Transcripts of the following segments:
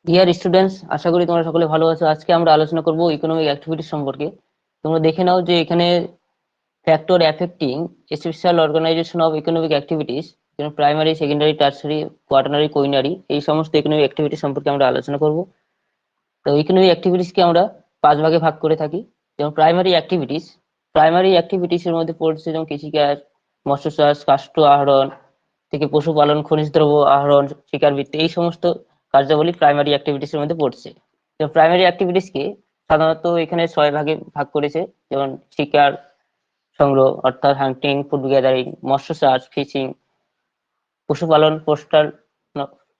Dear students, আশা করি তোমরা সকলে ভালো আছো। আজকে আমরা আলোচনা করব ইকোনমিক অ্যাক্টিভিটি সম্পর্কে। তোমরা দেখে নাও যে এখানে factor affecting spatial organisation of economic activities, primary, secondary, tertiary, quaternary, quinary, এই সমস্ত ইকোনমিক অ্যাক্টিভিটি সম্পর্কে আমরা আলোচনা করব। তো ইকোনমিক অ্যাক্টিভিটিস কে আমরা 5 ভাগে ভাগ করে থাকি। যেমন প্রাইমারি অ্যাক্টিভিটিস এর মধ্যে পড়ছে যেমন কৃষিকাজ, মৎস্য চাষ, কাষ্ঠ আহরণ থেকে পশুপালন, খনিজ দ্রব্য আহরণ, শিকার বৃত্তি, এই সমস্ত কার্যাবলী প্রাইমারি অ্যাক্টিভিটিস এর মধ্যে পড়ছে। প্রাইমারি অ্যাক্টিভিটিস কে সাধারণত এখানে 6 ভাগে ভাগ করেছে। যেমন শিকার সংগ্রহ অর্থাৎ হান্টিং, ফুড গ্যাদারিং, মৎস্য চাষ, ফিশিং, পশুপালন,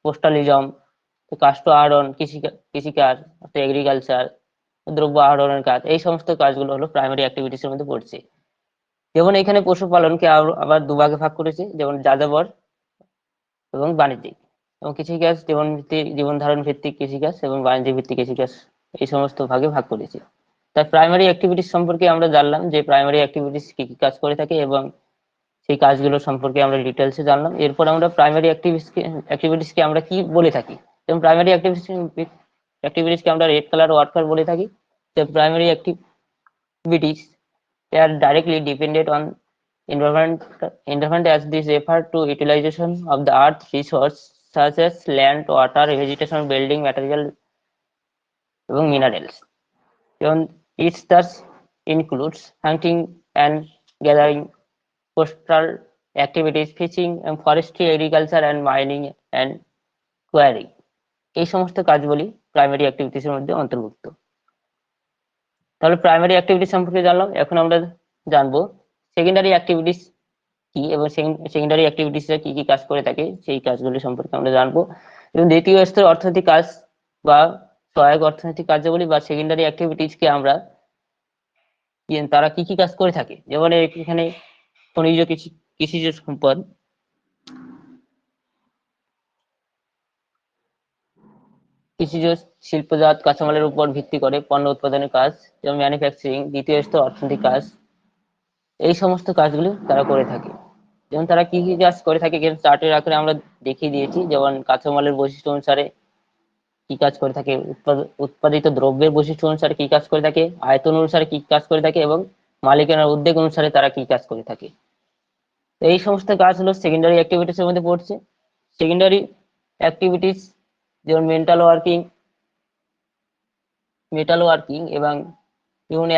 পোস্টালিজম, কাষ্ঠ আহরণ, কৃষিকাজ অর্থাৎ এগ্রিকালচার, দ্রব্য আহরণের কাজ, এই সমস্ত কাজগুলো হলো প্রাইমারি অ্যাক্টিভিটিস এর মধ্যে পড়ছে। যেমন এখানে পশুপালনকে আবার 2 ভাগে ভাগ করেছে, যেমন যাযাবর এবং বাণিজ্যিক। এবং কৃষিকাজ জীবন ধারণ ভিত্তিক কৃষিকাজ এবং বাণিজ্যিক ভিত্তিক কৃষিকাজ, এই সমস্ত ভাগে ভাগ করেছে। তাই প্রাইমারি অ্যাক্টিভিটিস সম্পর্কে আমরা জানলাম যে প্রাইমারি অ্যাক্টিভিটিস কি কি কাজ করে থাকে এবং সেই কাজগুলো সম্পর্কে আমরা ডিটেলসে জানলাম। এরপর আমরা প্রাইমারি অ্যাক্টিভিটিসকে আমরা কি বলে থাকি। যেমন প্রাইমারি অ্যাক্টিভিটিসকে আমরা রেড কালার ওয়ার্কার বলে থাকি। The primary activities, they are directly dependent on environment as this refer to utilization of the earth resource such as land, water, vegetation, building material এবং minerals. যেমন it thus includes hunting and gathering, coastal activities, fishing and forestry, agriculture and mining and quarrying, এই সমস্ত কাজগুলি primary activities এর মধ্যে অন্তর্ভুক্ত। তাহলে primary activities সম্পর্কে জানলাম। এখন আমরা জানবো সেকেন্ডারি অ্যাক্টিভিটিস কি এবং সেকেন্ডারি অ্যাক্টিভিটিস কি কি কাজ করে থাকে, সেই কাজগুলি সম্পর্কে আমরা জানবো। এবং দ্বিতীয় স্তরের অর্থনৈতিক কাজ বা সহায়ক অর্থনৈতিক কার্যাবলী বা সেকেন্ডারি অ্যাক্টিভিটিস কে আমরা তারা কি কি কাজ করে থাকে। যেমন এখানে খনিজ কৃষিজ সম্পদ, কৃষিজ শিল্পজাত কাঁচামালের উপর ভিত্তি করে পণ্য উৎপাদনের কাজ, যেমন ম্যানুফ্যাকচারিং, দ্বিতীয় স্তর অর্থনৈতিক কাজ, এই সমস্ত কাজগুলি তারা করে থাকে। যেমন তারা কি কি কাজ করে থাকে চার্টের আকারে আমরা দেখিয়ে দিয়েছি। যেমন কাঁচামালের বৈশিষ্ট্য অনুসারে কি কাজ করে থাকে, উৎপাদিত দ্রব্যের বৈশিষ্ট্য অনুসারে কি কাজ করে থাকে, আয়তন অনুসারে কি কাজ করে থাকে এবং মালিকানার উদ্যোগ অনুসারে তারা কি কাজ করে থাকে। এই সমস্ত কাজ হলো সেকেন্ডারি অ্যাক্টিভিটিস এর মধ্যে পড়ছে। সেকেন্ডারি অ্যাক্টিভিটিস যেমন মেটাল ওয়ার্কিং এবং বিভিন্ন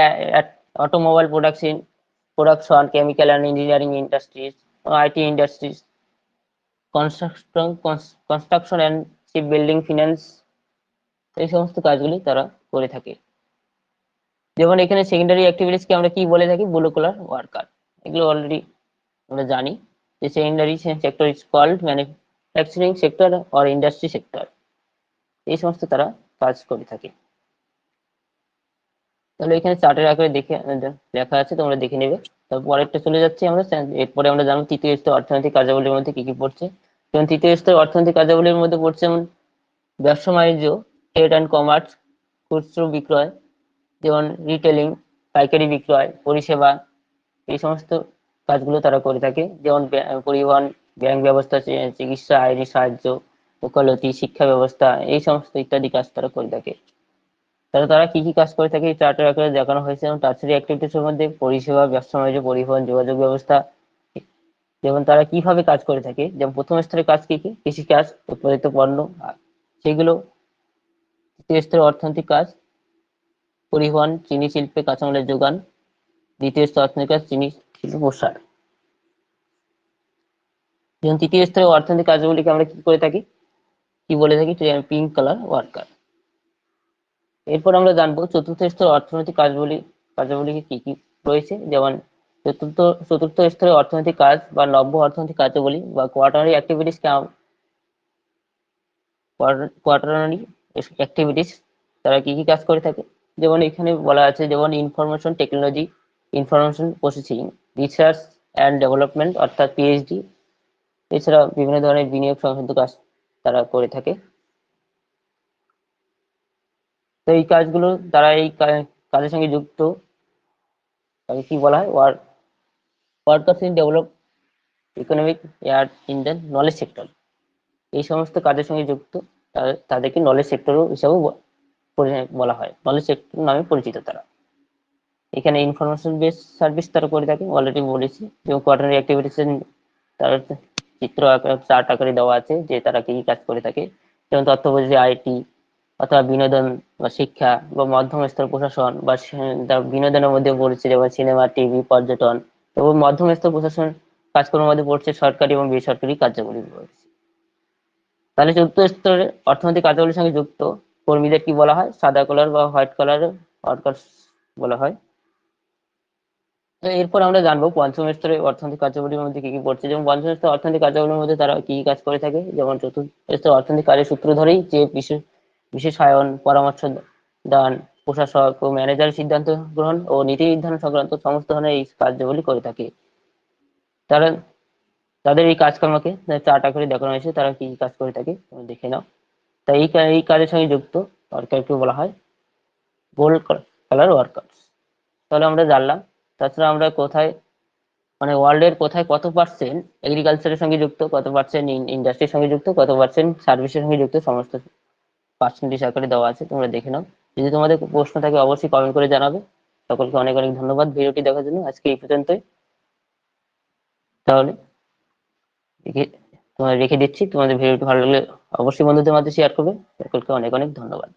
automobile production, chemical and engineering industries, IT industries, construction and ship building, finance, এই সমস্ত কাজগুলি তারা করে থাকে। যেমন এখানে সেকেন্ডারি অ্যাক্টিভিটিস কে আমরা কি বলে থাকি, ব্লু কলার ওয়ার্কার। এগুলো অলরেডি আমরা জানি যে secondary sector is called manufacturing sector or industry sector, এই সমস্ত তারা কাজ করে থাকে। তাহলে এখানে চার্টের আকারে দেখে লেখা আছে, তোমরা দেখে নেবে। তারপর পরেরটা চলে যাচ্ছি আমরা। এরপরে আমরা জানবো তৃতীয় স্তর অর্থনৈতিক কার্যাবলীর মধ্যে কি কি পড়ছে। যেমন তৃতীয় স্তর অর্থনৈতিক কার্যাবলীর মধ্যে পড়ছে যেমন ব্যবসা বাণিজ্য, ট্রেড অ্যান্ড কমার্স, খুচরো বিক্রয়, যেমন রিটেলিং, পাইকারি বিক্রয়, পরিষেবা, এই সমস্ত কাজগুলো তারা করে থাকে। যেমন পরিবহন, ব্যাংক ব্যবস্থা, চিকিৎসা, আইনি সাহায্য, ওকালতি, শিক্ষা ব্যবস্থা, এই সমস্ত ইত্যাদি কাজ তারা করে থাকে। তাহলে তারা কি কি কাজ করে থাকে এই চার্টের আকারে দেখানো হয়েছে। যেমন টার্সারি অ্যাক্টিভিটিস এর মধ্যে পরিষেবা, ব্যবসা বাণিজ্য, পরিবহন, যোগাযোগ ব্যবস্থা, যেমন তারা কিভাবে কাজ করে থাকে। যেমন প্রথম স্তরের কাজ কি কি, কৃষিকাজ, উৎপাদিত পণ্য সেগুলো। তৃতীয় স্তরের অর্থনৈতিক কাজ, পরিবহন, চিনি শিল্পে কাঁচামালের যোগান। দ্বিতীয় স্তর অর্থনৈতিক কাজ, চিনি শিল্প প্রসার। যেমন তৃতীয় স্তরের অর্থনৈতিক কাজগুলিকে আমরা কি করে থাকি, কি বলে থাকি, পিঙ্ক কালার ওয়ার্কার। এরপর আমরা জানবো চতুর্থ স্তরের অর্থনৈতিক কার্যাবলী কি কি রয়েছে। যেমন চতুর্থ স্তরের অর্থনৈতিক কাজ বা নব্য অর্থনৈতিক কার্যাবলী বা কোয়ার্টারনারি অ্যাক্টিভিটিস, তারা কি কি কাজ করে থাকে। যেমন এখানে বলা আছে, যেমন information technology, information processing, research and development অর্থাৎ পিএইচডি, এছাড়া বিভিন্ন ধরনের বিনিয়োগ সংক্রান্ত কাজ তারা করে থাকে। তো এই কাজগুলো তারা এই কাজের সঙ্গে যুক্ত, তাকে কি বলা হয়, workers in develop economic year in the knowledge sector, এই সমস্ত কাজের সঙ্গে যুক্ত তাদেরকে নলেজ সেক্টর হিসাবেও বলা হয়, নলেজ সেক্টর নামে পরিচিত তারা। এখানে ইনফরমেশন বেস সার্ভিস তারা করে থাকে, অলরেডি বলেছি। এবং কোয়ার্টারলি অ্যাক্টিভিটিস তার চিত্র চার্ট আকারে দেওয়া আছে যে তারা কি কাজ করে থাকে। যেমন তথ্য প্রযুক্তি, আইটি, অথবা বিনোদন বা শিক্ষা বা মধ্যম স্তর প্রশাসন বা বিনোদনের মধ্যে পড়ছে যেমন সিনেমা, টিভি, পর্যটন। এবং মধ্যম স্তর প্রশাসন কাজকর্মের মধ্যে পড়ছে সরকারি এবং বেসরকারি কার্যাবলী পড়ছে। তাহলে চতুর্থ স্তরের অর্থনৈতিক কার্যাবলীর সঙ্গে যুক্ত কর্মীদের কি বলা হয়? সাদা কলার বা হোয়াইট কলার ওয়ার্কার্স বলা হয়। তো এরপর আমরা জানবো পঞ্চম স্তরের অর্থনৈতিক কার্যাবলীর মধ্যে কি কি পড়ছে। যেমন পঞ্চম স্তরের অর্থনৈতিক কার্যাবলীর মধ্যে তারা কি কি কাজ করে থাকে। যেমন চতুর্থ স্তরের অর্থনৈতিক কাজের সূত্র ধরেই যে বিশেষায়ন, পরামর্শ দান, প্রশাসক ও ম্যানেজার সিদ্ধান্ত গ্রহণ ও নীতি নির্ধারণ সংক্রান্ত সমস্ত ধরনের এই কার্যাবলী করে থাকে। তারা তাদের এই কাজকর্মকে চার্ট আকারে দেখানো হয়েছে, তারা কি কি কাজ করে থাকে তোমরা দেখে নাও। তাই এই কাজের সঙ্গে যুক্ত ওয়ার্কারকে বলা হয় গোল্ড কালার ওয়ার্কার্স। তাহলে আমরা জানলাম। তাছাড়া আমরা কোথায়, মানে ওয়ার্ল্ডের কোথায় কত পার্সেন্ট এগ্রিকালচারের সঙ্গে যুক্ত, কত পার্সেন্ট ইন্ডাস্ট্রির সঙ্গে যুক্ত, কত পার্সেন্ট সার্ভিসের সঙ্গে যুক্ত, সমস্ত পার্সেন্টেজ আকারে দেওয়া আছে, তোমরা দেখে নাও। যদি তোমাদের প্রশ্ন থাকে অবশ্যই কমেন্ট করে জানাবে। সকলকে অনেক অনেক ধন্যবাদ ভিডিওটি দেখার জন্য। আজকে এই পর্যন্তই। তাহলে তোমাদের রেখে দিচ্ছি। তোমাদের ভিডিওটি ভালো লাগলে অবশ্যই বন্ধুদের মাঝে শেয়ার করবে। সকলকে অনেক অনেক ধন্যবাদ।